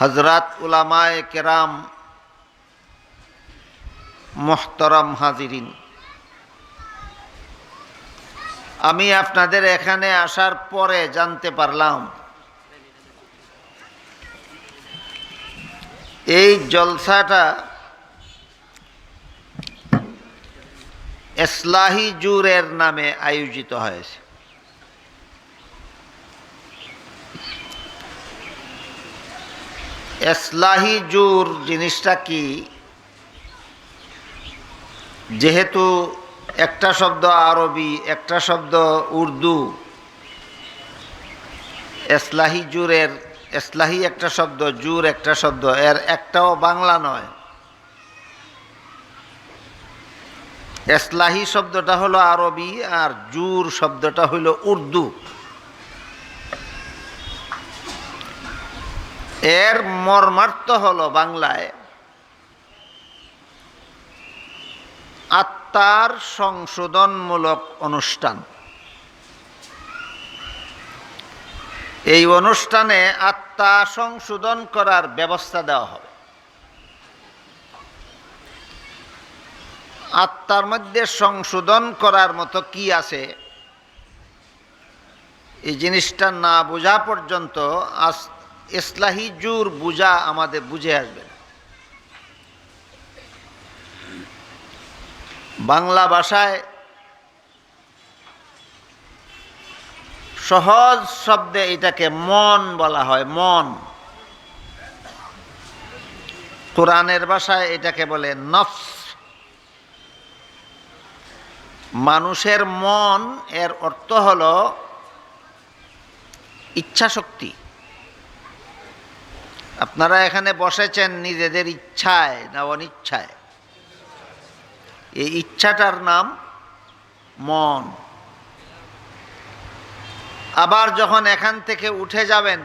হযরত উলামায়ে কেরাম, মুহতারাম হাজিরিন, আমি আপনাদের এখানে আসার পরে জানতে পারলাম এই জলসাটা ইসলাহি জুরের নামে আয়োজিত হয়েছে। ইসলাহি জুর জিনিসটা কি? যেহেতু একটা শব্দ আরবি, একটা শব্দ উর্দু, ইসলাহি জুরের, ইসলাহি একটা শব্দ, জুর একটা শব্দ, এর একটাও বাংলা নয়। ইসলাহি শব্দটা হলো আরবি আর জুর শব্দটা হলো উর্দু। এর মর্মার্থ হলো বাংলায় আত্মার সংশোধনমূলক অনুষ্ঠান। এই অনুষ্ঠানে আত্মা সংশোধন করার ব্যবস্থা দেওয়া হবে। আত্মার মধ্যে সংশোধন করার মতো কি আছে, এই জিনিসটা না বোঝা পর্যন্ত ইসলাহি জুর বুঝা আমাদের বুঝে আসবে না। বাংলা ভাষায় সহজ শব্দে এটাকে মন বলা হয়, মন। কোরআনের ভাষায় এটাকে বলে নফস। মানুষের মন এর অর্থ হলো ইচ্ছা শক্তি। আপনারা এখানে বসেছেন নিজেদের ইচ্ছায় না অনিচ্ছায়? এই ইচ্ছাটার নাম মন। আবার যখন এখান থেকে উঠে যাবেন,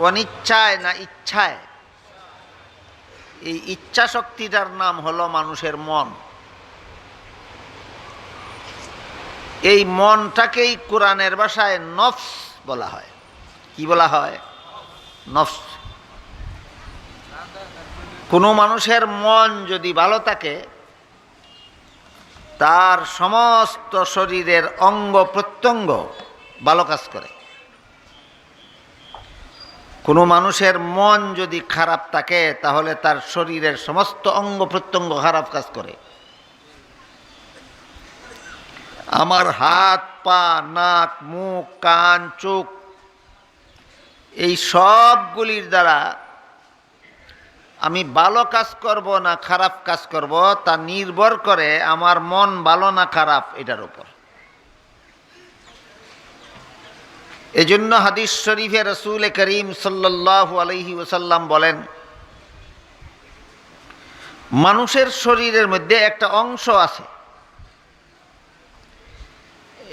অনিচ্ছায় না ইচ্ছায়, এই ইচ্ছা শক্তিটার নাম হলো মানুষের মন। এই মনটাকেই কোরআনের ভাষায় নফস বলা হয়। কি বলা হয়? নফস। কোনো মানুষের মন যদি ভালো থাকে, তার সমস্ত শরীরের অঙ্গ প্রত্যঙ্গ ভালো কাজ করে। কোনো মানুষের মন যদি খারাপ থাকে, তাহলে তার শরীরের সমস্ত অঙ্গ প্রত্যঙ্গ খারাপ কাজ করে। আমার হাত, পা, নাক, মুখ, কান, চোখ, এই সবগুলির দ্বারা আমি ভালো কাজ করব না খারাপ কাজ করব, তা নির্ভর করে আমার মন ভালো না খারাপ এটার উপর। এজন্য হাদিস শরীফে রাসূল করিম সাল্লাল্লাহু আলাইহি ওয়াসাল্লাম বলেন, মানুষের শরীরের মধ্যে একটা অংশ আছে,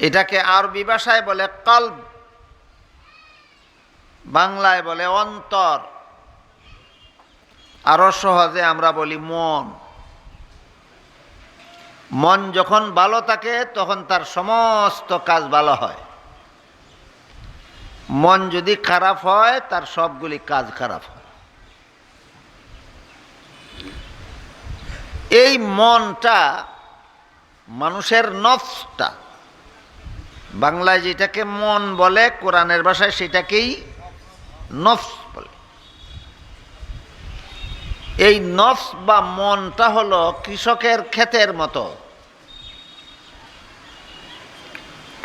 এটাকে আরবি ভাষায় বলে কলব, বাংলায় বলে অন্তর, আরো সহজে আমরা বলি মন। মন যখন ভালো থাকে তখন তার সমস্ত কাজ ভালো হয়। মন যদি খারাপ হয়, তার সবগুলি কাজ খারাপ হয়। এই মনটা, মানুষের নফসটা, বাংলায় যেটাকে মন বলে, কোরআনের ভাষায় সেটাকেই নফস বলে। এই নফস বা মনটা হলো কৃষকের ক্ষেতের মতো।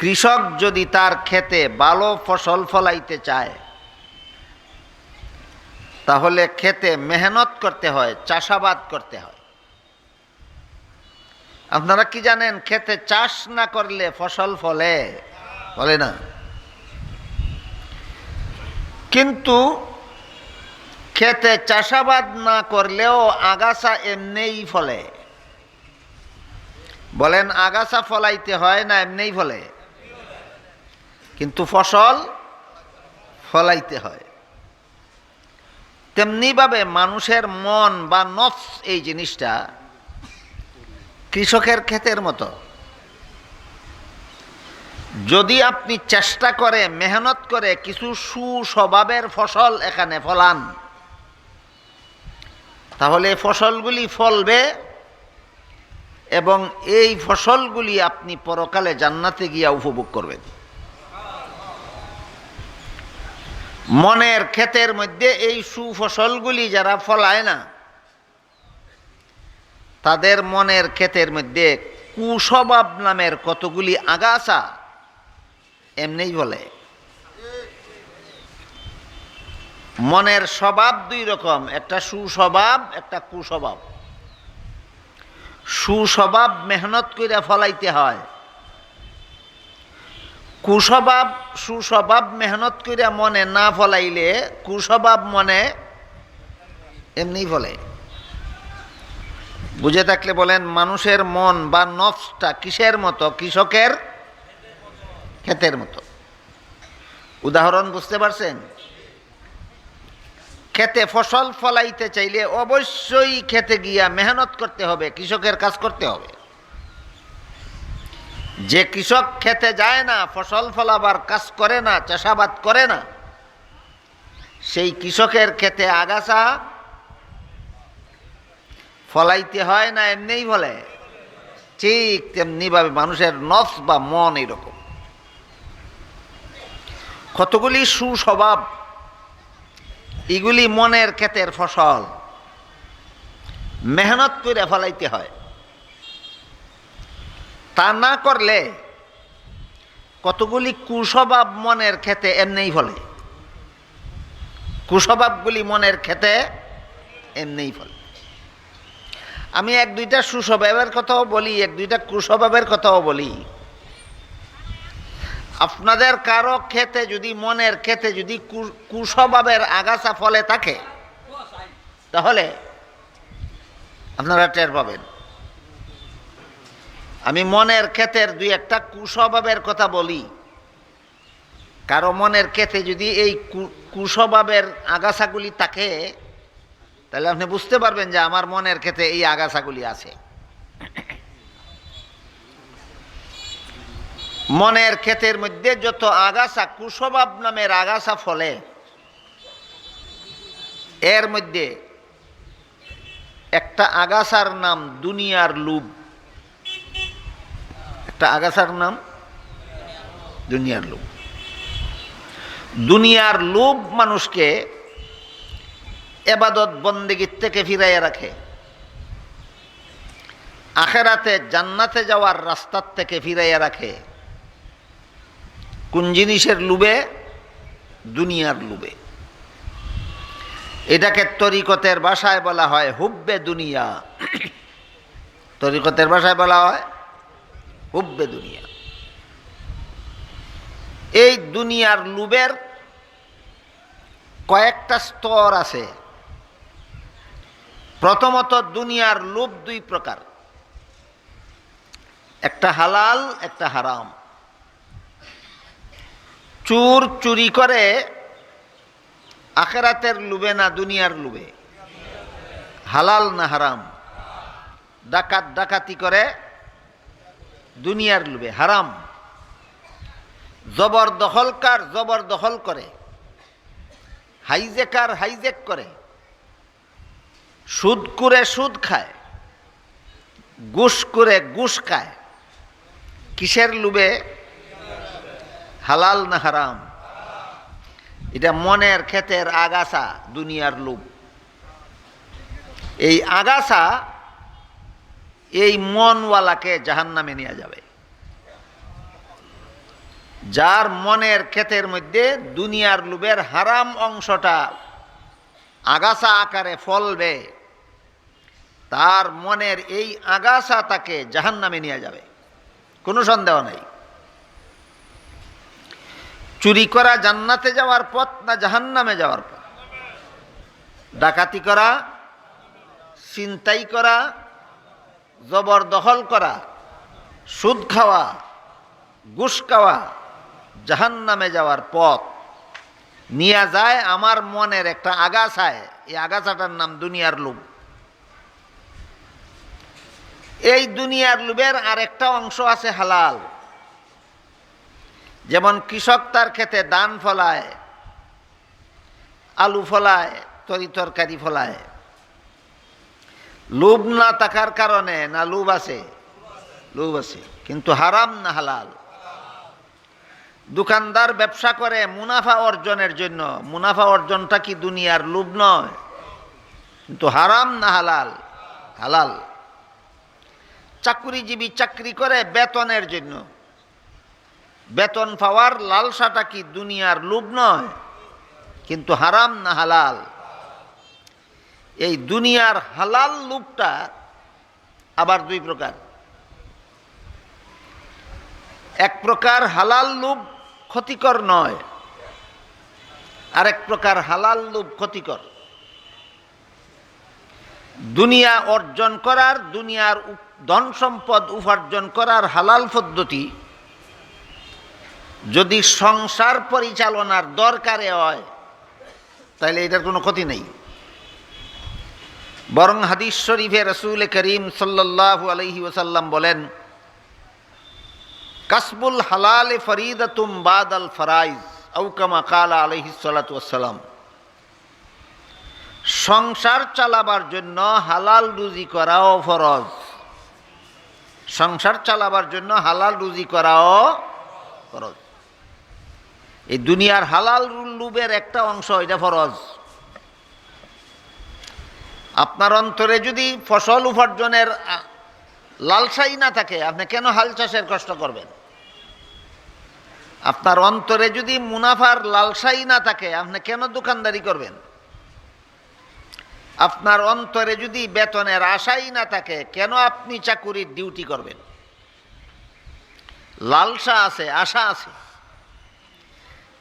কৃষক যদি তার ক্ষেতে ভালো ফসল ফলাইতে চায়, তাহলে ক্ষেতে মেহনত করতে হয়, চাষাবাদ করতে হয়। আপনারা কি জানেন, ক্ষেতে চাষ না করলে ফসল ফলে না? কিন্তু ক্ষেতে চাষাবাদ না করলেও আগাছা এমনিই ফলে। বলেন, আগাছা ফলাইতে হয় না এমনিই ফলে? কিন্তু ফসল ফলাইতে হয়। তেমনিভাবে মানুষের মন বা নফস, এই জিনিসটা কৃষকের ক্ষেতের মতো। যদি আপনি চেষ্টা করে মেহনত করে কিছু সুস্বভাবের ফসল এখানে ফলান, তাহলে ফসলগুলি ফলবে এবং এই ফসলগুলি আপনি পরকালে জান্নাতে গিয়া উপভোগ করবেন। মনের ক্ষেতের মধ্যে এই সুফসলগুলি যারা ফলায় না, তাদের মনের ক্ষেতের মধ্যে কুস্বভাব নামের কতগুলি আগাছা এমনিই বলে। মনের স্বভাব দুই রকম, একটা সুস্বভাব, একটা কুস্বভাব। সুস্বভাব মেহনত করে ফলাইতে হয়, সুস্বভাব মেহনত করে মনে না ফলাইলে কুস্বভাব মনে এমনি ফলে। বুঝে থাকলে বলেন, মানুষের মন বা নফসটা কিসের মতো? কৃষকের ক্ষেতের মতো। উদাহরণ বুঝতে পারছেন? খেতে ফসল ফলাইতে চাইলে অবশ্যই খেতে গিয়া মেহনত করতে হবে, কৃষকের কাজ করতে হবে। যে কৃষক খেতে যায় না, ফসল ফলাবার কাজ করে না, চাষাবাদ করে না, সেই কৃষকের খেতে আগাছা ফলাইতে হয় না এমনিই ফলে। ঠিক তেমনিভাবে মানুষের নফস বা মন এরকম কতগুলি সুস্বভাব, এগুলি মনের ক্ষেতের ফসল, মেহনত করে ফলাইতে হয়। তা না করলে কতগুলি কুস্বভাব মনের ক্ষেতে এমনিই ফলে। কুস্বভাবগুলি মনের ক্ষেতে এমনিই ফলে। আমি এক দুইটা সুস্বভাবের কথাও বলি, এক দুইটা কুস্বভাবের কথাও বলি। আপনাদের কারো ক্ষেতে যদি, মনের ক্ষেতে যদি কুস্বভাবের আগাছা ফলে থাকে, তাহলে আপনারা টের পাবেন। আমি মনের ক্ষেতের দুই একটা কুস্বভাবের কথা বলি। কারো মনের ক্ষেতে যদি এই কুস্বভাবের আগাছাগুলি থাকে, তাহলে আপনি বুঝতে পারবেন যে আমার মনের ক্ষেতে এই আগাছাগুলি আছে। মনের ক্ষেতের মধ্যে যত আগাছা, কুস্বভাব নামের আগাছা ফলে, এর মধ্যে একটা আগাছার নাম দুনিয়ার লোভ। একটা আগাছার নাম দুনিয়ার লোভ। দুনিয়ার লোভ মানুষকে ইবাদত বন্দেগীর থেকে ফিরাইয়া রাখে, আখেরাতে জান্নাতে যাওয়ার রাস্তার থেকে ফিরাইয়া রাখে। কোন জিনিসের লোভে? দুনিয়ার লোভে। এটাকে তরিকতের ভাষায় বলা হয় হুব্বে দুনিয়া। তরিকতের ভাষায় বলা হয় হুব্বে দুনিয়া। এই দুনিয়ার লোভের কয়েকটা স্তর আছে। প্রথমত, দুনিয়ার লোভ দুই প্রকার, একটা হালাল, একটা হারাম। চোর চুরি করে আখেরাতের লোভে না দুনিয়ার লোভে? হালাল না হারাম? ডাকাত ডাকাতি করে দুনিয়ার লোভে, হারাম। জবরদখলকার জবরদখল করে, হাইজেকার হাইজেক করে, সুদ করে সুদ খায়, ঘুষ করে ঘুষ খায়। কিসের লোভে? হালাল না হারাম? এটা মনের ক্ষেতের আগাছা, দুনিয়ার লোভ। এই আগাছা এই মনওয়ালাকে জাহান্নামে নিয়ে যাবে। যার মনের ক্ষেতের মধ্যে দুনিয়ার লোভের হারাম অংশটা আগাছা আকারে ফলবে, তার মনের এই আগাছা তাকে জাহান্নামে নিয়ে যাবে, কোনো সন্দেহ নাই। চুরি করা জান্নাতে যাওয়ার পথ না জাহান্নামে যাওয়ার পথ? ডাকাতি করা, ছিনতাই করা, জবরদখল করা, সুদ খাওয়া, ঘুষ খাওয়া জাহান্নামে যাওয়ার পথ নিয়ে যায় আমার মনের একটা আগাছায়। এই আগাছাটার নাম দুনিয়ার লোভ। এই দুনিয়ার লোভের আরেকটা অংশ আছে হালাল। যেমন কৃষক তার ক্ষেতে ধান ফলায়, আলু ফলায়, তরকারি ফলায়, লোভ না থাকার কারণে না লোভ আছে? লোভ আছে, কিন্তু হারাম না হালাল? দোকানদার ব্যবসা করে মুনাফা অর্জনের জন্য, মুনাফা অর্জনটা কি দুনিয়ার লোভ নয়? কিন্তু হারাম না হালাল? হালাল। চাকরিজীবী চাকরি করে বেতনের জন্য, বেতন পাওয়ার লালসাটা কি দুনিয়ার লোভ নয়? কিন্তু হারাম না হালাল? এই দুনিয়ার হালাল লোভটা আবার দুই প্রকার। এক প্রকার হালাল লোভ ক্ষতিকর নয়, আরেক প্রকার হালাল লোভ ক্ষতিকর। দুনিয়া অর্জন করার, দুনিয়ার ধন সম্পদ উপার্জন করার হালাল পদ্ধতি যদি সংসার পরিচালনার দরকারে হয় তাহলে এটার কোনো ক্ষতি নেই। বরং হাদিস শরীফে রাসূল করিম সাল্লাল্লাহু আলাইহি ওয়াসাল্লাম বলেন, কাসবুল হালাল ফরিদাতুম বাদাল ফরাইজ আও কামা ক্বালা আলাইহিস সালাতু ওয়াসসালাম। সংসার চালাবার জন্য হালাল রুজি করাও ফরজ। সংসার চালাবার জন্য হালাল রুজি করাও ফরজ। এই দুনিয়ার হালাল লোভের একটা অংশ, এটা ফরজ। আপনার অন্তরে যদি ফসল উপার্জনের লালসাই না থাকে, আপনি কেন হাল চাষের কষ্ট করবেন? আপনার অন্তরে যদি মুনাফার লালসাই না থাকে, আপনি কেন দোকানদারি করবেন? আপনার অন্তরে যদি বেতনের আশাই না থাকে, কেন আপনি চাকুরির ডিউটি করবেন? লালসা আছে, আশা আছে,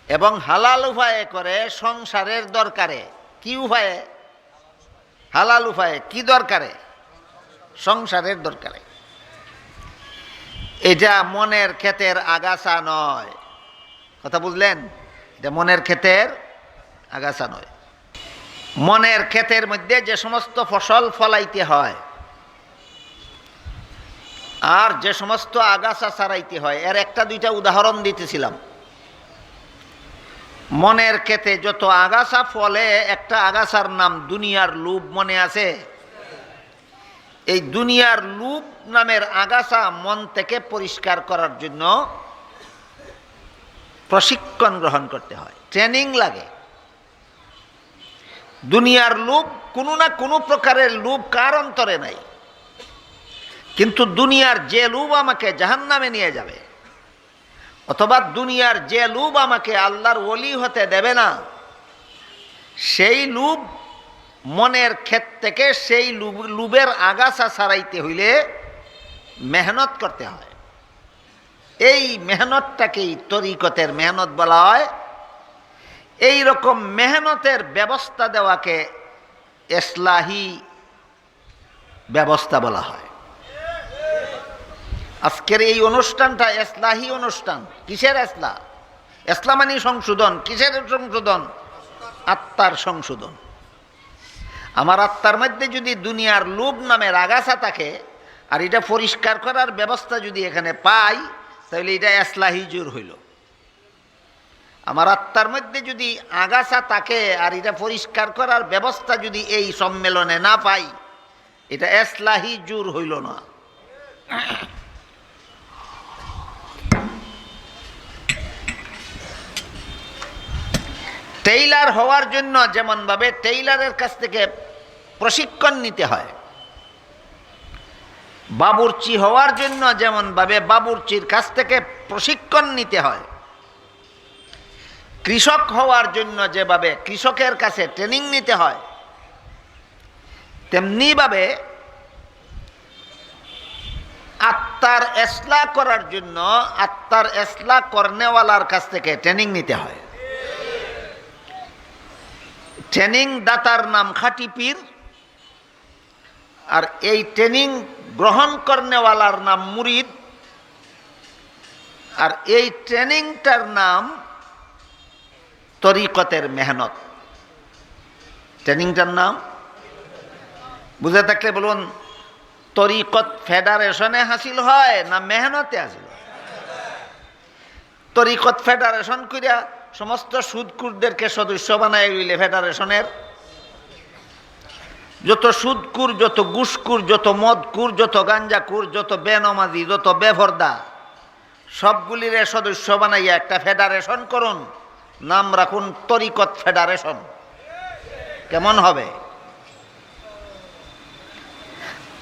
এবং হালাল উপায়ে করে সংসারের দরকারে। কি উপায়ে? হালাল উপায়ে। কি দরকারে? সংসারের দরকারে। এটা মনের ক্ষেতের আগাছা নয়। কথা বুঝলেন? এটা মনের ক্ষেতের আগাছা নয়। মনের ক্ষেতের মধ্যে যে সমস্ত ফসল ফলাইতে হয় আর যে সমস্ত আগাছা ছাড়াইতে হয়, এর একটা দুইটা উদাহরণ দিতেছিলাম। মনের ক্ষেতে যত আগাছা ফলে, একটা আগাছার নাম দুনিয়ার লোভ। মনে আছে? এই দুনিয়ার লোভ নামের আগাছা মন থেকে পরিষ্কার করার জন্য প্রশিক্ষণ গ্রহণ করতে হয়, ট্রেনিং লাগে। দুনিয়ার লোভ, কোনো না কোনো প্রকারের লোভ কার অন্তরে নাই, কিন্তু দুনিয়ার যে লোভ আমাকে জাহান্নামে নিয়ে যাবে, অথবা দুনিয়ার যে লোভ আমাকে আল্লাহর ওলি হতে দেবে না, সেই লোভ মনের ক্ষেত থেকে, সেই লোভের আগাছা ছাড়াইতে হইলে মেহনত করতে হয়। এই মেহনতটাকেই তরিকতের মেহনত বলা হয়। এই রকম মেহনতের ব্যবস্থা দেওয়াকে ইসলাহি ব্যবস্থা বলা হয়। আজকের এই অনুষ্ঠানটা ইসলাহি অনুষ্ঠান। কিসের ইসলাহ? ইসলাম মানে সংশোধন। কিসের সংশোধন? আত্মার সংশোধন। আমার আত্মার মধ্যে যদি দুনিয়ার লোভ নামের আগাছা থাকে, আর এটা পরিষ্কার করার ব্যবস্থা যদি এখানে পাই, তাহলে এটা ইসলাহি জোর হইল। আমার আত্মার মধ্যে যদি আগাছা থাকে আর এটা পরিষ্কার করার ব্যবস্থা যদি এই সম্মেলনে না পাই, এটা ইসলাহি জোর হইল না। টেইলার হওয়ার জন্য যেমনভাবে টেইলারের কাছ থেকে প্রশিক্ষণ নিতে হয়, বাবুর্চি হওয়ার জন্য যেমনভাবে বাবুর্চির কাছ থেকে প্রশিক্ষণ নিতে হয়, কৃষক হওয়ার জন্য যেভাবে কৃষকের কাছে ট্রেনিং নিতে হয়, তেমনিভাবে আত্মার ইসলাহ করার জন্য আত্মার ইসলাহ করনেওয়ালার কাছ থেকে ট্রেনিং নিতে হয়। ট্রেনিং দাতার নাম খাঁটি পীর, আর এই ট্রেনিং গ্রহণ করনেওয়ালার নাম মুরিদ, আর এই ট্রেনিংটার নাম তরিকতের মেহনত। ট্রেনিংটার নাম বুঝে থাকলে বলুন, তরিকত ফেডারেশনে হাসিল হয় না মেহনতে হাসিল হয়? তরিকত ফেডারেশন কইরা সমস্ত সুদকুরদেরকে সদস্য বানায় লইলে ফেডারেশনের, যত সুদকুর, যত ঘুষকুর, যত মদকুর, যত গাঞ্জাকুর, যত বেনমাজি, যত বেফরদা, সবগুলিরে সদস্য বানাইয়া একটা ফেডারেশন করুন, নাম রাখুন তরিকত ফেডারেশন। কেমন হবে?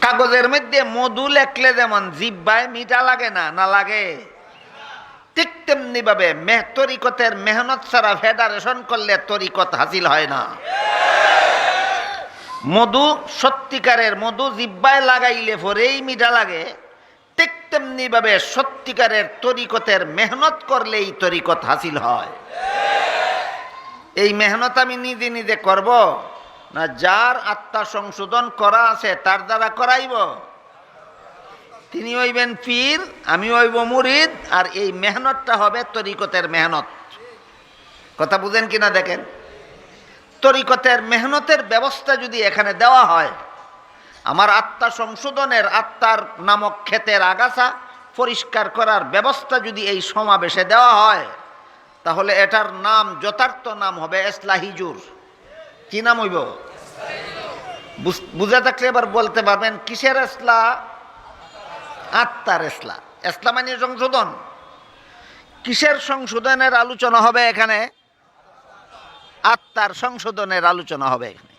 কাগজের মধ্যে মধু লেখলে যেমন জিব্বায় মিঠা লাগে না, না লাগে? ঠিক তেমনি ভাবে তরিকতের মেহনত ছাড়া ফেডারেশন করলে তরিকত হাসিল হয় না। মধু, সত্যিকারের মধু জিব্বায় লাগাইলে পরেই মিঠা লাগে, ঠিক তেমনি ভাবে সত্যিকারের তরিকতের মেহনত করলেই তরিকত হাসিল হয়। এই মেহনত আমি নিজে নিজে করব না যার আত্মা সংশোধন করা আছে তার দ্বারা করাইব? তিনি হইবেন পীর, আমি হইব মুরিদ, আর এই মেহনতটা হবে তরিকতের মেহনত। কথা বুঝেন কিনা দেখেন। তরিকতের মেহনতের ব্যবস্থা যদি এখানে দেওয়া হয়, আমার আত্মা সংশোধনের, আত্মার নামক ক্ষেতের আগাছা পরিষ্কার করার ব্যবস্থা যদি এই সমাবেশে দেওয়া হয়, তাহলে এটার নাম, যথার্থ নাম হবে এসলাহিজুর। কি নাম হইব? বুঝে থাকলে এবার বলতে পারবেন কিসের এসলা? আত্মার এসলা। এসলা মানে সংশোধন। কিসের সংশোধনের আলোচনা হবে এখানে? আত্মার সংশোধনের আলোচনা হবে এখানে।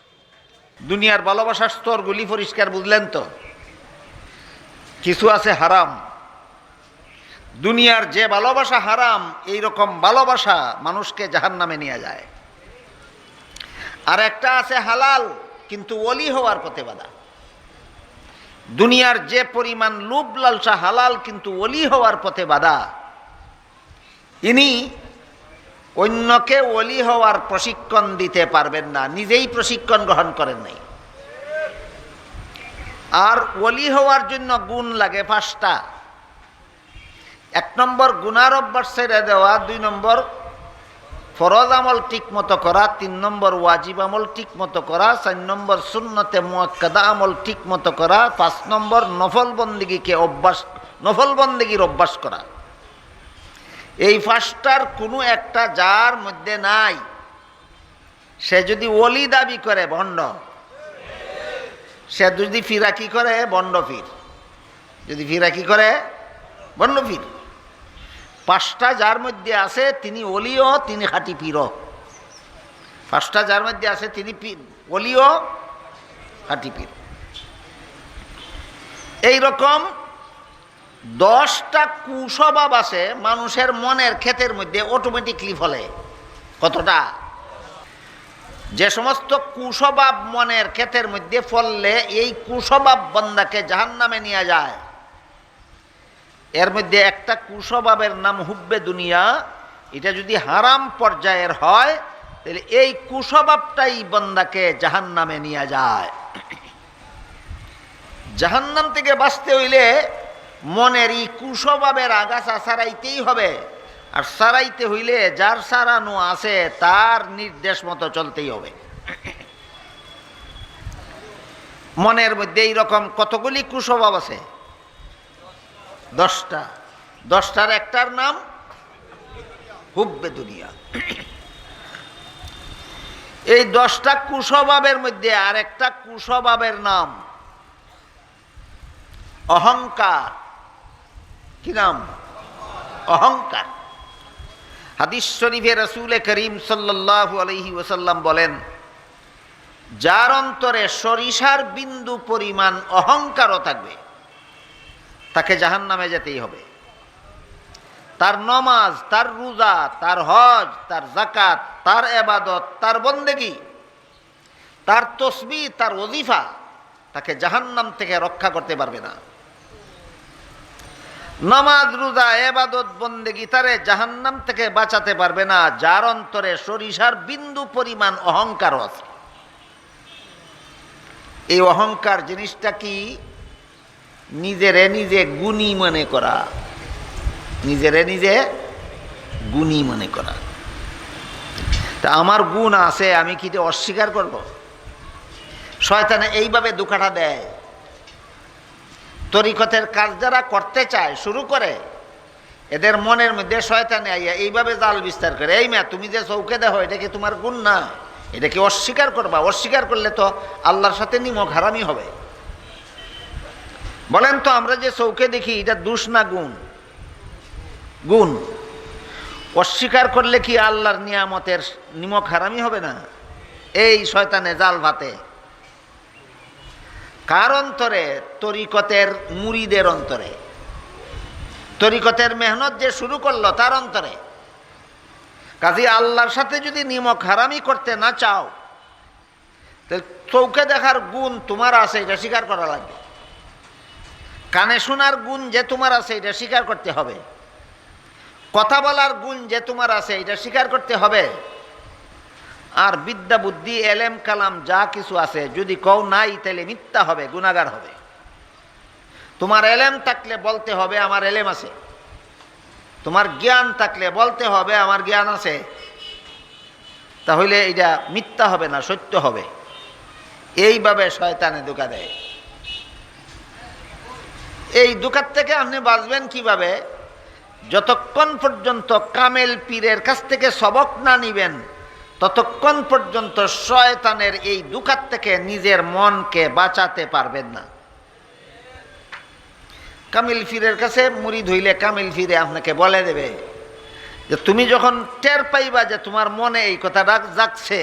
দুনিয়ার ভালোবাসার স্তরগুলি পরিষ্কার বুঝলেন তো? কিছু আছে হারাম। দুনিয়ার যে ভালোবাসা হারাম, এই রকম ভালোবাসা মানুষকে জাহান্নামে নিয়ে যায়। আর একটা আছে হালাল, কিন্তু ওলি হওয়ার পথে বাধা। দুনিয়ার যে পরিমাণ লোভ লালসা হালাল, কিন্তু ওলি হওয়ার পথে বাধা। ইনি অন্যকে ওলি হওয়ার প্রশিক্ষণ দিতে পারবেন না, নিজেই প্রশিক্ষণ গ্রহণ করেন নাই। আর ওলি হওয়ার জন্য গুণ লাগে 5টা। 1 নম্বর গুনার অভ্যাস ছেড়ে দেওয়া, 2 নম্বর ফরজ আমল ঠিক মতো করা, 3 নম্বর ওয়াজিব আমল ঠিক মতো করা, 4 নম্বর সুন্নতে মুআক্কাদা আমল ঠিক মতো করা, 5 নম্বর নফল বন্দেগীর অভ্যাস করা। এই 5টার কোনো একটা যার মধ্যে নাই, সে যদি ওলি দাবি করে ভণ্ড। সে যদি ফিরাকি করে ভণ্ড পীর, যদি ফিরাকি করে ভণ্ড পীর। 5টা যার মধ্যে আছে তিনি ওলিও, তিনি খাঁটি পীরও। 5টা যার মধ্যে আছে তিনি ওলিও, খাঁটি পীর। এইরকম 10টা কুস্বভাব আছে মানুষের মনের ক্ষেতের মধ্যে অটোমেটিকলি ফলে। কতটা? যে সমস্ত কুস্বভাব মনের ক্ষেতের মধ্যে ফললে এই কুস্বভাব বান্দাকে জাহান্নামে নিয়ে যায়। এর মধ্যে একটা কুস্বভাবের নাম হুব্বে দুনিয়া। এটা যদি হারাম পর্যায়ের হয়, তাহলে এই কুস্বভাবটাই বান্দাকে জাহান্নামে নিয়ে যায়। জাহান্নাম থেকে বাঁচতে হইলে মনের এই কুস্বভাবের আগাছা সারাইতেই হবে। আর সারাইতে হইলে যার সারানো আছে তার নির্দেশ মতো চলতেই হবে। মনের মধ্যে এইরকম কতগুলি কুস্বভাব আছে? 10টা। 10টার একটার নাম হুব্বে দুনিয়া। এই 10টা কুস্বভাবের মধ্যে আর একটা কুস্বভাবের নাম অহংকার। কি নাম? অহংকার। হাদিস শরীফে রাসূল করিম সাল্লাল্লাহু আলাইহি ওয়াসাল্লাম বলেন, যার অন্তরে সরিষার বিন্দু পরিমাণ অহংকারও থাকবে, তাকে জাহান্নামে যেতেই হবে। তার নমাজ, তার রোজা, তার হজ, তার যাকাত, তার ইবাদত, তার বন্দেগী, তার তসবিহ, তার ওজিফা তাকে জাহান্নাম থেকে রক্ষা করতে পারবে না। নামাজ, রোজা, ইবাদত, বন্দেগী তারে জাহান্নাম থেকে বাঁচাতে পারবে না যার অন্তরে সরিষার বিন্দু পরিমাণ অহংকার আছে। এই অহংকার জিনিসটা কি? নিজেরে নিজে গুণী মনে করা। নিজেরে নিজে গুণী মনে করা। তা আমার গুণ আছে, আমি কি অস্বীকার করব? শয়তানে এইভাবে ধোঁকাটা দেয়। তরিকতের কাজ যারা করতে চায় শুরু করে, এদের মনের মধ্যে শয়তানে আইয়া এইভাবে জাল বিস্তার করে, এই মেয়া তুমি যে চৌকে দেখো এটা কি তোমার গুণ না, এটা কি অস্বীকার করবা? অস্বীকার করলে তো আল্লাহর সাথে নিমক হারামি হবে। বলেন তো আমরা যে চৌকে দেখি এটা দোষ না গুণ? গুণ। অস্বীকার করলে কি আল্লাহর নিয়ামতের নিমক হারামি হবে না? এই শয়তানে জাল ভাতে কার অন্তরে? তরিকতের মুরিদের অন্তরে। তরিকতের মেহনত যে শুরু করলো তার অন্তরে। কাজী আল্লাহর সাথে যদি নিমক হারামি করতে না চাও, তাহলে চৌকে দেখার গুণ তোমার আছে এটা স্বীকার করা লাগবে। কানে শোনার গুণ যে তোমার আছে এটা স্বীকার করতে হবে। কথা বলার গুণ যে তোমার আছে এটা স্বীকার করতে হবে। আর বিদ্যা বুদ্ধি এলেম কালাম যা কিছু আছে যদি কও নাই তাহলে মিথ্যা হবে, গুনাহগার হবে। তোমার এলেম থাকলে বলতে হবে আমার এলেম আছে, তোমার জ্ঞান থাকলে বলতে হবে আমার জ্ঞান আছে, তাহলে এটা মিথ্যা হবে না, সত্য হবে। এইভাবে শয়তানে ধোঁকা দেয়। এই ধোঁকার থেকে আপনি বাঁচবেন কিভাবে? যতক্ষণ পর্যন্ত কামেল পীরের কাছ থেকে সবক না নিবেন ততক্ষণ পর্যন্ত শয়তানের এই ধোঁকার থেকে নিজের মনকে বাঁচাতে পারবেন না। কামিল পীরের কাছে মুরিদ হইলে কামিল পীরে আপনাকে বলে দেবে যে তুমি যখন টের পাইবা যে তোমার মনে এই কথাটা জাগছে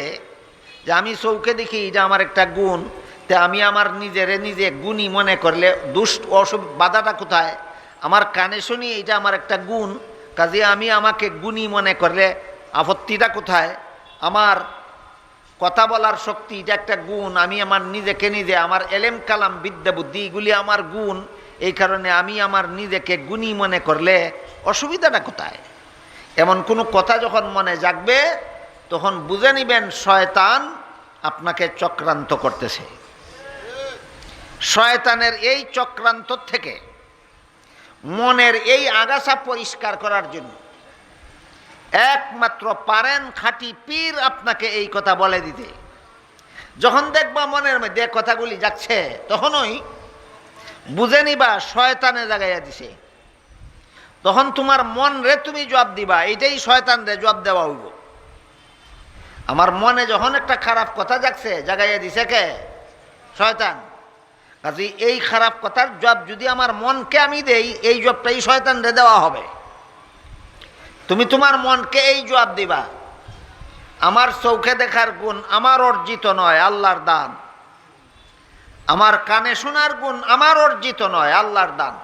যে আমি চৌকে দেখি এটা আমার একটা গুণ, তে আমি আমার নিজেরে নিজে গুণী মনে করলে দুষ্ট বাধাটা কোথায়? আমার কানে শুনি এটা আমার একটা গুণ, কাজে আমি আমাকে গুণী মনে করলে আপত্তিটা কোথায়? আমার কথা বলার শক্তি এটা একটা গুণ, আমি আমার নিজেকে নিজে, আমার এলেম কালাম বিদ্যা বুদ্ধি এগুলি আমার গুণ, এই কারণে আমি আমার নিজেকে গুণী মনে করলে অসুবিধাটা কোথায়? এমন কোনো কথা যখন মনে জাগবে তখন বুঝে নিবেন শয়তান আপনাকে চক্রান্ত করতেছে। শয়তানের এই চক্রান্ত থেকে মনের এই আগাছা পরিষ্কার করার জন্য একমাত্র পারেন খাঁটি পীর আপনাকে এই কথা বলে দিতে। যখন দেখবা মনের মধ্যে কথাগুলি যাচ্ছে তখনই বুঝে নিবা শয়তানে জাগাইয়া দিছে। তখন তোমার মন রে তুমি জবাব দিবা, এইটাই শয়তান রে জবাব দেওয়া হইব। আমার মনে যখন একটা খারাপ কথা জাগছে, জাগাইয়া দিছে কে? শয়তান। কাজে এই খারাপ কথার জবাব যদি আমার মনকে আমি দেই, এই জবাবটাই শয়তান রে দেওয়া হবে। তুমি তোমার মনকে এই জবাব দিবা, আমার চোখে দেখার গুণ আমার অর্জিত নয়, আল্লাহর দান। আমার কানে শোনার গুণ আমার অর্জিত নয়, আল্লাহর দান।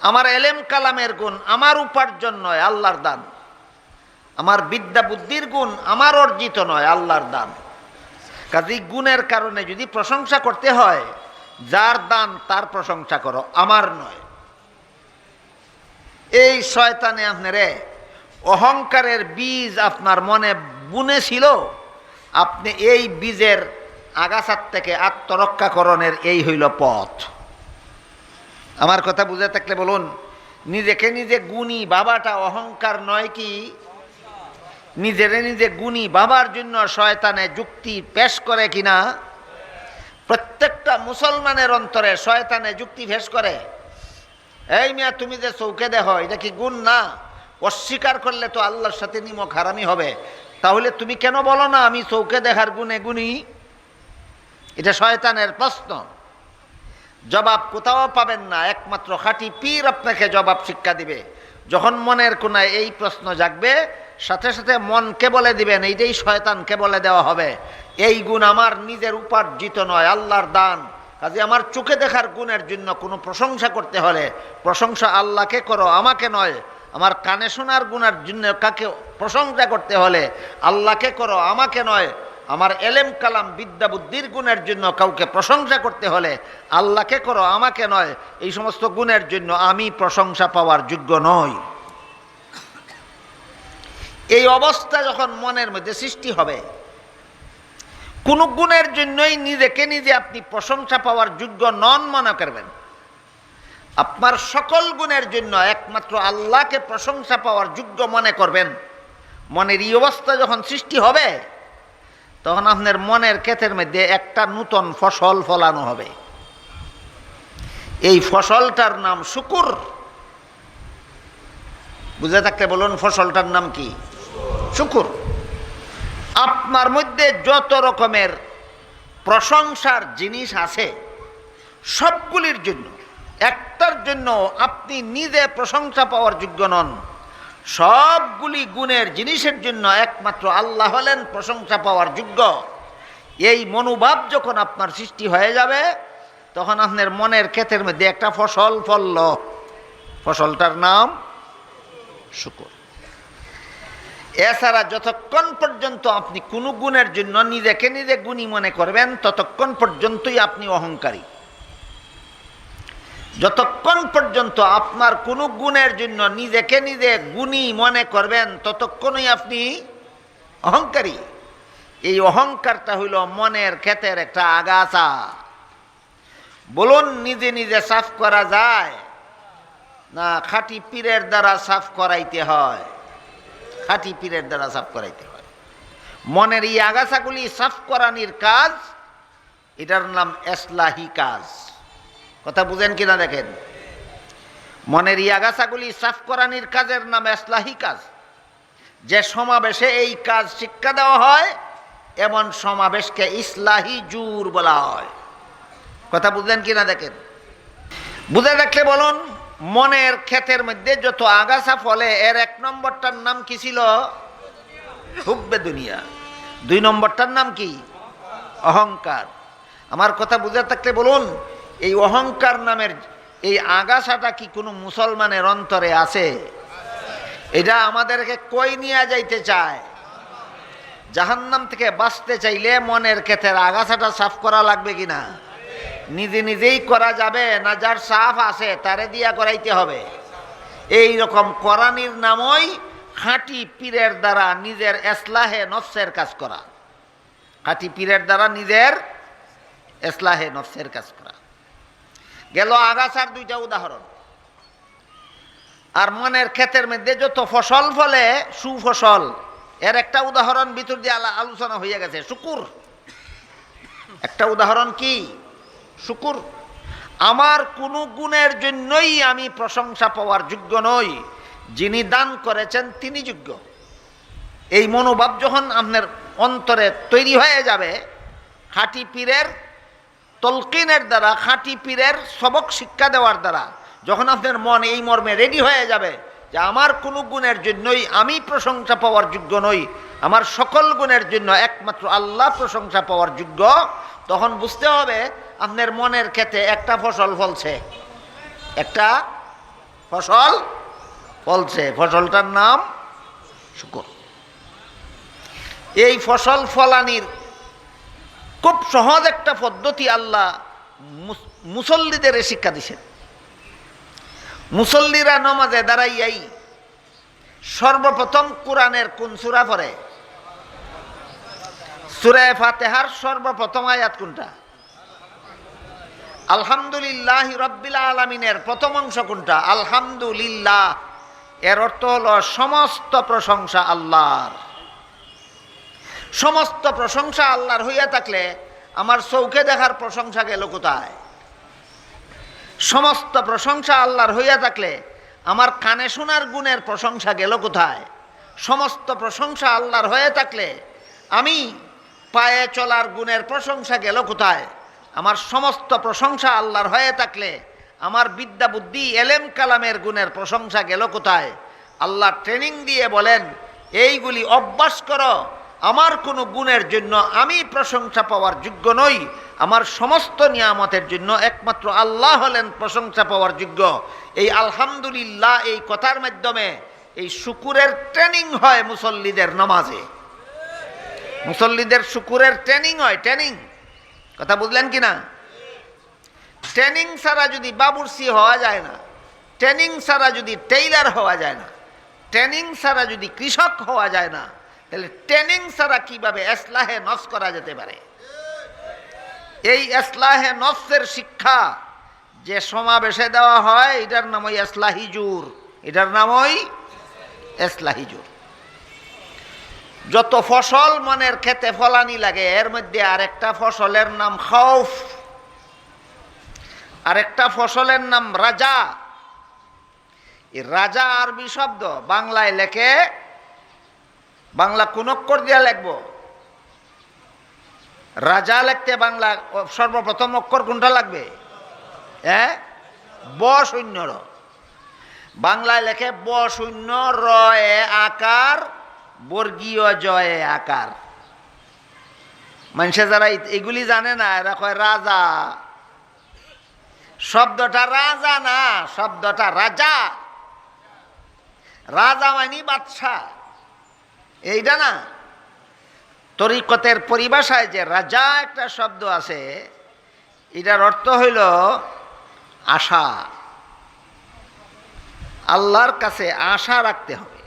আমার এলেম কালামের গুণ আমার উপার্জন নয়, আল্লাহর দান। আমার বিদ্যা বুদ্ধির গুণ আমার অর্জিত নয়, আল্লাহর দান। কাজেই গুণের কারণে যদি প্রশংসা করতে হয়, যার দান তার প্রশংসা করো, আমার নয়। এই শয়তানে আপনারে অহংকারের বীজ আপনার মনে বুনেছিল, আপনি এই বীজের আগাছার থেকে আত্মরক্ষাকরণের এই হইল পথ। আমার কথা বুঝে থাকলে বলুন, নিজেকে নিজে গুণী বাবাটা অহংকার নয় কি? নিজেরে নিজে গুণী বাবার জন্য শয়তানে যুক্তি পেশ করে কিনা? প্রত্যেকটা মুসলমানের অন্তরে শয়তানে যুক্তি পেশ করে। এই মিয়া তুমি যে চৌকে দেখো এটা কি গুণ না? অস্বীকার করলে তো আল্লাহর সাথে নিমক হারামি হবে। তাহলে তুমি কেন বলো না আমি চৌকে দেখার গুণে গুণী? এটা শয়তানের প্রশ্ন। জবাব কোথাও পাবেন না, একমাত্র খাঁটি পীর আপনাকে জবাব শিক্ষা দিবে। যখন মনের কোনায় এই প্রশ্ন জাগবে, সাথে সাথে মনকে বলে দিবেন, এইটাই শয়তানকে বলে দেওয়া হবে, এই গুণ আমার নিজের উপার্জিত নয়, আল্লাহর দান। কাজে আমার চোখে দেখার গুণের জন্য কোনো প্রশংসা করতে হলে প্রশংসা আল্লাহকে করো, আমাকে নয়। আমার কানে শোনার গুণের জন্য কাকে প্রশংসা করতে হলে আল্লাহকে করো, আমাকে নয়। আমার এলেম কালাম বিদ্যা বুদ্ধির গুণের জন্য কাউকে প্রশংসা করতে হলে আল্লাহকে করো, আমাকে নয়। এই সমস্ত গুণের জন্য আমি প্রশংসা পাওয়ার যোগ্য নই। এই অবস্থা যখন মনের মধ্যে সৃষ্টি হবে, কোন গুণের জন্যই নিজেকে নিজে আপনি প্রশংসা পাওয়ার যোগ্য নন মনে করবেন। আপনার সকল গুণের জন্য একমাত্র আল্লাহকে প্রশংসা পাওয়ার যোগ্য মনে করবেন। মনের এই অবস্থা যখন সৃষ্টি হবে, তখন আপনার মনের ক্ষেতের মধ্যে একটা নূতন ফসল ফলানো হবে। এই ফসলটার নাম শুকুর। বুঝে থাকলে বলুন ফসলটার নাম কি? শুকর। আপনার মধ্যে যত রকমের প্রশংসার জিনিস আছে সবগুলির জন্য, একটার জন্য আপনি নিজে প্রশংসা পাওয়ার যোগ্য নন। সবগুলি গুণের জিনিসের জন্য একমাত্র আল্লাহ হলেন প্রশংসা পাওয়ার যোগ্য। এই মনোভাব যখন আপনার সৃষ্টি হয়ে যাবে, তখন আপনার মনের ক্ষেতের মধ্যে একটা ফসল ফলল, ফসলটার নাম শুকর। এছাড়া যতক্ষণ পর্যন্ত আপনি কোনো গুণের জন্য নিজেকে নিজে গুণী মনে করবেন, ততক্ষণ পর্যন্তই আপনি অহংকারী। যতক্ষণ পর্যন্ত আপনার কোনো গুণের জন্য নিজেকে নিজে গুণী মনে করবেন, ততক্ষণই আপনি অহংকারী। এই অহংকারটা হইল মনের ক্ষেতের একটা আগাছা। বলুন, নিজে নিজে সাফ করা যায় না খাঁটি পীরের দ্বারা সাফ করাইতে হয়? খাঁটি পীরের দ্বারা সাফ করাইতে হয়। মনের এই আগাছাগুলি সাফ করানির কাজ, এটার নাম ইসলাহি কাজ। কথা বুঝেন কিনা দেখেন। মনের এই আগাছাগুলি সাফ করানির কাজের নাম ইসলাহি কাজ। যে সমাবেশে এই কাজ শিক্ষা দেওয়া হয়, এমন সমাবেশকে ইসলাহি জুর বলা হয়। কথা বুঝলেন কিনা দেখেন। বুঝে দেখলে বলুন, মনের ক্ষেতের মধ্যে যত আগাছা ফলে, এর এক নম্বরটার নাম কি ছিল? হুব্বে দুনিয়া। দুই নম্বরটার নাম কি? অহংকার। আমার কথা বুঝে থাকলে বলুন, এই অহংকার নামের এই আগাছাটা কি কোনো মুসলমানের অন্তরে আছে? এটা আমাদেরকে কই নিয়ে যাইতে চায়? জাহান্নাম থেকে বাঁচতে চাইলে মনের ক্ষেতের আগাছাটা সাফ করা লাগবে কিনা? নিজে নিজেই করা যাবে না যার সাফ আছে তারে দিয়া করাইতে হবে? এই রকম কোরআনের নামই খাঁটি পীরের দ্বারা নিজের ইসলাহে নফসের কাজ করা। খাঁটি পীরের দ্বারা নিজের ইসলাহে নফসের কাজ করা গেল আগাছার দুইটা উদাহরণ। আর মনের ক্ষেতের মধ্যে যত ফসল ফলে, সুফসল, এর একটা উদাহরণ ভিতর দিয়ে আলোচনা হয়ে গেছে, শুকুর। একটা উদাহরণ কি? শুকুর। আমার কোনো গুণের জন্যই আমি প্রশংসা পাওয়ার যোগ্য নই, যিনি দান করেছেন তিনি যোগ্য। এই মনোভাব যখন আপনার অন্তরে তৈরি হয়ে যাবে, খাঁটি পীরের তলকিনের দ্বারা, খাঁটি পীরের সবক শিক্ষা দেওয়ার দ্বারা যখন আপনার মন এই মর্মে রেডি হয়ে যাবে যে আমার কোনো গুণের জন্যই আমি প্রশংসা পাওয়ার যোগ্য নই, আমার সকল গুণের জন্য একমাত্র আল্লাহ প্রশংসা পাওয়ার যোগ্য, তখন বুঝতে হবে আপনার মনের ক্ষেতে একটা ফসল ফলছে। একটা ফসল ফলছে, ফসলটার নাম শুকর। এই ফসল ফলানির খুব সহজ একটা পদ্ধতি আল্লাহ মুসল্লিদের শিক্ষা দিছেন। মুসল্লিরা নামাজে দাঁড়াইয়াই সর্বপ্রথম কোরআনের কোন সূরা পড়ে? সূরা ফাতিহার সর্বপ্রথম আয়াত কোনটা? আলহামদুলিল্লাহ রাব্বিল আলামিনের প্রথম অংশ কোনটা? আলহামদুলিল্লাহ। এর অর্থ হলো সমস্ত প্রশংসা আল্লাহর। সমস্ত প্রশংসা আল্লাহর হইয়া থাকলে আমার চোখে দেখার প্রশংসা গেল কোথায়? সমস্ত প্রশংসা আল্লাহর হইয়া থাকলে আমার কানে শোনার গুণের প্রশংসা গেল কোথায়? সমস্ত প্রশংসা আল্লাহর হয়ে থাকলে আমি পায়ে চলার গুণের প্রশংসা গেল কোথায়? আমার সমস্ত প্রশংসা আল্লাহর হয়ে থাকলে আমার বিদ্যা বুদ্ধি এলেম কালামের গুণের প্রশংসা গেল কোথায়? আল্লাহ ট্রেনিং দিয়ে বলেন, এইগুলি অভ্যাস করো। আমার কোনো গুণের জন্য আমি প্রশংসা পাওয়ার যোগ্য নই, আমার সমস্ত নিয়ামতের জন্য একমাত্র আল্লাহ হলেন প্রশংসা পাওয়ার যোগ্য। এই আলহামদুলিল্লাহ এই কথার মাধ্যমে এই শুকুরের ট্রেনিং হয় মুসল্লিদের নামাজে। মুসল্লিদের শুকুরের ট্রেনিং হয়, ট্রেনিং। কথা বুঝলেন কি না? ট্রেনিং ছাড়া যদি বাবুর্চি হওয়া যায় না, ট্রেনিং ছাড়া যদি টেইলার হওয়া যায় না, ট্রেনিং ছাড়া যদি কৃষক হওয়া যায় না, তাহলে ট্রেনিং ছাড়া কিভাবে ইসলাহে নফস করা যেতে পারে? এই ইসলাহে নফসের শিক্ষা যে সমাবেশে দেওয়া হয়, এটার নাম ওই ইসলাহি জুর। এটার নাম ওই ইসলাহি জুর। যত ফসল মনের খেতে ফলানি লাগে, এর মধ্যে আরেকটা ফসলের নাম খাউফ, আরেকটা ফসলের নাম রাজা। এই রাজা আরবি শব্দ, বাংলায় লেখে, বাংলা কোন অক্ষর দিয়া লিখবো? রাজা লিখতে বাংলা সর্বপ্রথম অক্ষর কোনটা লাগবে? হ্যাঁ, ব শূন্য র। বাংলায় লেখে ব শূন্য র এ আকার বর্গীয় জয়ে আকার। মানুষে যারা এগুলি জানে না এরা কয় রাজা। শব্দটা রাজা না, শব্দটা রাজা। রাজা মানে বাদশাহ, এইটা না। তরিকতের পরিভাষায় যে রাজা একটা শব্দ আছে, এটার অর্থ হইল আশা। আল্লাহর কাছে আশা রাখতে হবে।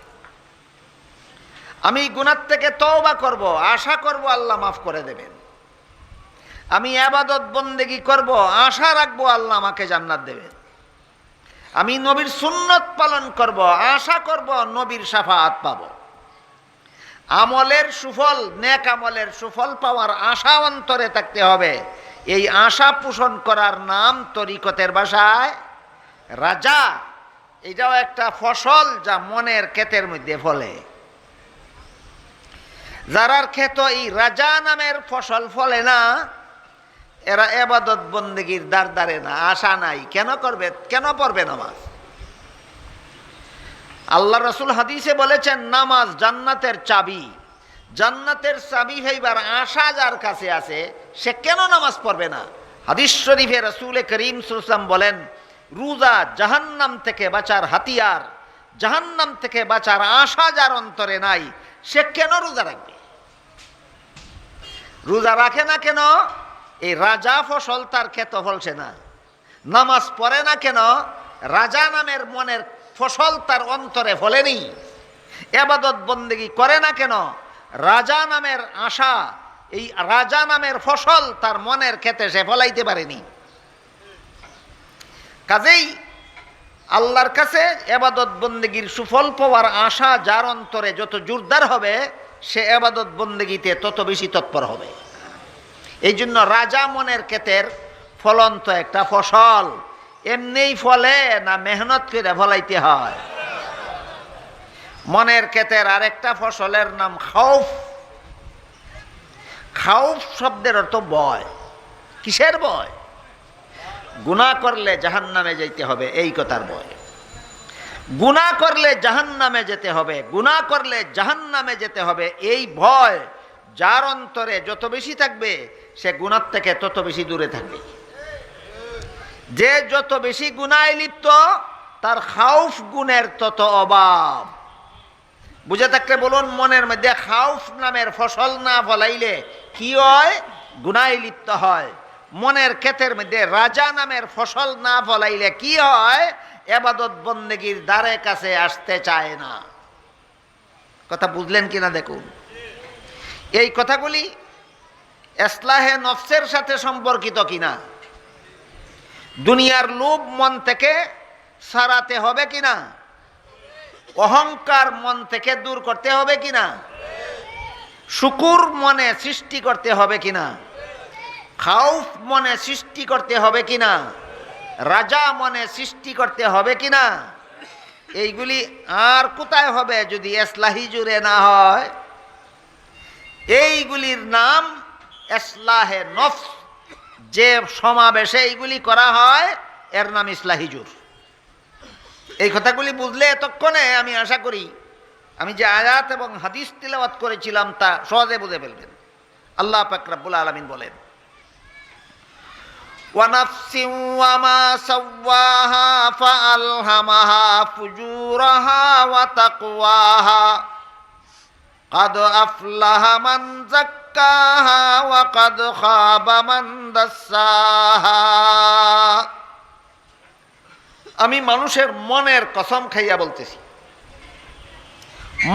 আমি গুনাহ থেকে তওবা করব, আশা করব আল্লাহ মাফ করে দেবেন। আমি ইবাদত বন্দেগী করব, আশা রাখবো আল্লাহ আমাকে জান্নাত দেবেন। আমি নবীর সুন্নত পালন করব, আশা করব নবীর শাফাআত পাব। আমলের সুফল, নেক আমলের সুফল পাওয়ার আশা অন্তরে থাকতে হবে। এই আশা পোষণ করার নাম তরিকতের ভাষায় রাজা। এটাও একটা ফসল যা মনের ক্ষেতের মধ্যে ফলে। যারার ক্ষেত এই রাজা নামের ফসল ফলে না, এরা ইবাদত বন্দেগীর দ্বার দ্বারে না, আশা নাই। কেন করবে, কেন পড়বে নামাজ? আল্লাহ রাসূল হাদিসে বলেছেন নামাজ জান্নাতের চাবি। জান্নাতের চাবি হইবার আশা যার কাছে আছে, সে কেন নামাজ পড়বে না? হাদিস শরীফে রাসূল করিম সাল্লাল্লাহু আলাইহি ওয়াসাল্লাম বলেন, রোজা জাহান্নাম থেকে বাঁচার হাতিয়ার। জাহান্নাম থেকে বাঁচার আশা যার অন্তরে নাই, সে কেন রোজা রাখবে? রোজা রাখে না কেন? এই রাজা ফসল তার ক্ষেত ফলছে না। নামাজ পড়ে না কেন? রাজা নামের মনের ফসল তার অন্তরে ফলেনি। ইবাদত বন্দেগী করে না কেন? রাজা নামের আশা, এই রাজা নামের ফসল তার মনের ক্ষেতে সে ফলাইতে পারেনি। কাজেই আল্লাহর কাছে ইবাদত বন্দেগীর সুফল পাওয়ার আশা যার অন্তরে যত জোরদার হবে, সে ইবাদত বন্দেগীতে তত বেশি তৎপর হবে। এই জন্য রাজা মনের ক্ষেতের ফলন্ত একটা ফসল। এমনিই ফলে না, মেহনত করে ফলাইতে হয়? মনের ক্ষেতের আরেকটা ফসলের নাম খাউফ। খাউফ শব্দের অর্থ ভয়। কিসের ভয়? গুনাহ করলে জাহান্নামে যাইতে হবে, এই কথার ভয়। গুনাহ করলে জাহান্নামে যেতে হবে, গুনাহ করলে জাহান্নামে যেতে হবে, এই ভয় যার অন্তরে যত বেশি থাকবে, সে গুনাহ থেকে তত বেশি দূরে থাকবে। যে যত বেশি গুনাহে লিপ্ত, তার খাউফ গুণের তত অভাব। বুঝে থাকলে বলুন, মনের মধ্যে খাউফ নামের ফসল না ফলাইলে কি হয়? গুনাহে লিপ্ত হয়। মনের ক্ষেতের মধ্যে রাজা নামের ফসল না ফলাইলে কি হয়? ইবাদত বন্দেগীর দ্বারে কাছে আসতে চায় না। কথা বুঝলেন কিনা দেখুন। এই কথাগুলি ইসলাহে নফসের সাথে সম্পর্কিত কিনা, দুনিয়ার লোভ মন থেকে সারাতে হবে কিনা, অহংকার মন থেকে দূর করতে হবে কিনা, শুকুর মনে সৃষ্টি করতে হবে কিনা, খাউফ মনে সৃষ্টি করতে হবে কিনা, রাজা মনে সৃষ্টি করতে হবে কিনা, এইগুলি আর কোথায় হবে যদি ইসলাহি জুড়ে না হয়? এইগুলির নাম ইসলাহে নফস। যে সমাবেশে এইগুলি করা হয়, এর নাম ইসলাহি জুর। এই কথাগুলি বুঝলে এতক্ষণে আমি আশা করি আমি যে আয়াত এবং হাদিস তিলাওয়াত করেছিলাম তা সহজে বুঝে ফেলবেন। আল্লাহ পাক রব্বুল আলামিন বলেন, ওয়া নাফসিন ওয়া মা সাওয়াহা ফাআলহামাহা ফুজুরাহা ওয়া তাকওয়াহা قد أفلح من زكاها وقد خاب من دساها। আমি মানুষের মনের কসম খাইয়া বলতেছি,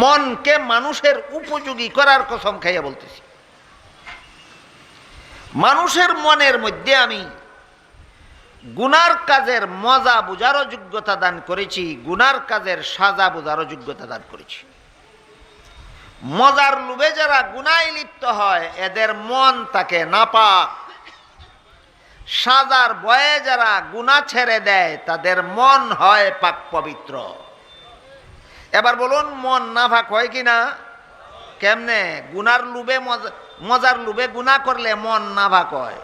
মনকে মানুষের উপযোগী করার কসম খাইয়া বলতেছি। মানুষের মনের মধ্যে আমি গুনার কাজের মজা বুঝারও যোগ্যতা দান করেছি, গুনার কাজের সাজা বুঝারও যোগ্যতা দান করেছি। মজার লোভে যারা গুনায় লিপ্ত হয়, এদের মন তাকে নাপাক। সাজার ভয়ে যারা গুনাহ ছেড়ে দেয় তাদের মন হয় পাক পবিত্র। এবার বলুন, মন নাপাক হয় কিনা? কেমনে? গুনার লোভে, মজার লোভে গুনাহ করলে মন নাপাক হয়।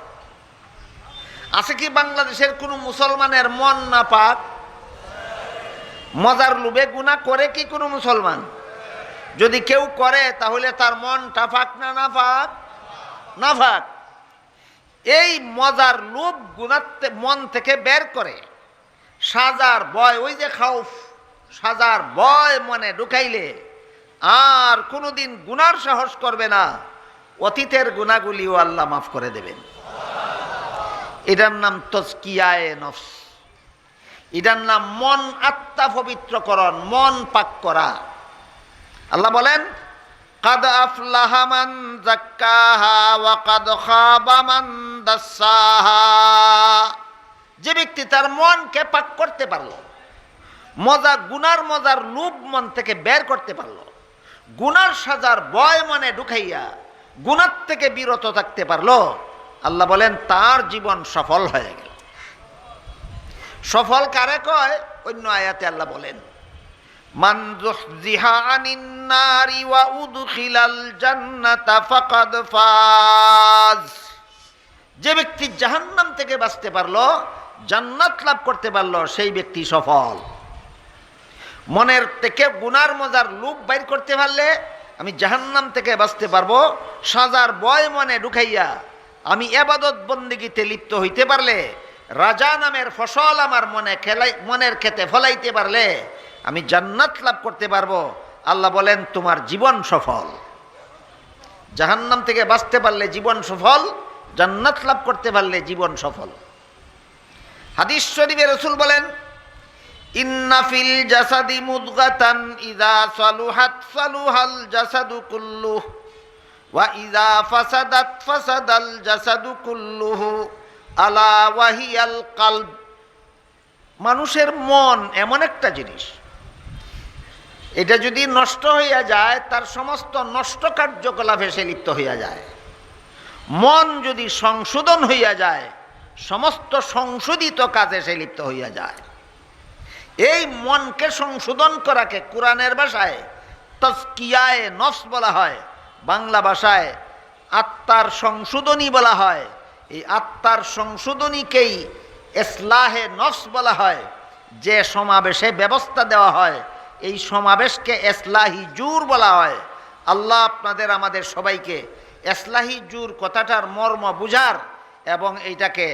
আছে কি বাংলাদেশের কোন মুসলমানের মন নাপাক? মজার লোভে গুনাহ করে কি কোনো মুসলমান? যদি কেউ করে তাহলে তার মনটা পাক না নাপাক? নাপাক। এই মজার লোভ গুনাতে মন থেকে বের করে সাজার ভয়, ওই যে খাউফ, সাজার ভয় মনে ঢুকাইলে আর কোনোদিন গুনার সাহস করবে না। অতীতের গুনাহগুলিও আল্লাহ মাফ করে দেবেন। এটার নাম তাজকিয়ায়ে নফস। এটার নাম মন আত্মা পবিত্রকরণ, মন পাক করা। আল্লাহ বলেন, কাদ আফলাহা মান যাক্কাহা ওয়া কাদ খাবা মান দাসসাহা। যে ব্যক্তি তার মনকে পাক করতে পারলো, গুনার মজার লোভ মন থেকে বের করতে পারলো, গুনার সাজার ভয় মনে ঢুকাইয়া গুনার থেকে বিরত থাকতে পারলো, আল্লাহ বলেন তার জীবন সফল হয়ে গেল। সফল কারে কয়? অন্য আয়াতে আল্লাহ বলেন, মান যুহজিহা আনিন নারি ওয়া উদখিলাল জান্নাতা ফাকাদ ফাজ। যে ব্যক্তি জাহান্নাম থেকে বাঁচতে পারলো, জান্নাত লাভ করতে পারলো, সেই ব্যক্তি সফল। মনের থেকে গুনার মজার লোভ বাইর করতে পারলে আমি জাহান্নাম থেকে বাঁচতে পারবো। সাজার ভয় মনে ঢুকাইয়া আমি ইবাদত বন্দেগীতে লিপ্ত হইতে পারলে, রাজা নামের ফসল আমার মনের খেতে ফলাইতে পারলে আমি জান্নাত লাভ করতে পারবো। আল্লাহ বলেন তোমার জীবন সফল। জাহান্নাম থেকে বাঁচতে পারলে জীবন সফল, জান্নাত লাভ করতে পারলে জীবন সফল। হাদিস শরীফে রাসূল বলেন, ইন্না ফিল জাসাদি মুদগাতান ইযা সালুহাত সালুহাল জাসাদু কুল্লুহু ওয়া ইযা ফাসাদাত ফাসাদাল জাসাদু কুল্লুহু আলা ওয়াহিয়াল কলব। মানুষের মন এমন একটা জিনিস, এটা যদি নষ্ট হইয়া যায় তার সমস্ত নষ্ট কার্যকলাপে সে লিপ্ত হইয়া যায়। মন যদি সংশোধন হইয়া যায় সমস্ত সংশোধিত কাজে সে লিপ্ত হইয়া যায়। এই মনকে সংশোধন করাকে কোরআনের ভাষায় তাজকিয়ায়ে নফস বলা হয়, বাংলা ভাষায় আত্মার সংশোধনী বলা হয়। এই আত্মার সংশোধনীকেই ইসলাহে নফস বলা হয়। যে সমাবেশে ব্যবস্থা দেওয়া হয় এই সমাবেশকে ইসলাহি জুর বলা হয়। আল্লাহ আপনাদের আমাদের সবাইকে ইসলাহি জুর কথাটার মর্ম বুঝার এবং এইটাকে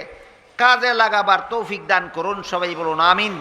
কাজে লাগাবার তৌফিক দান করুন। সবাই বলুন আমিন।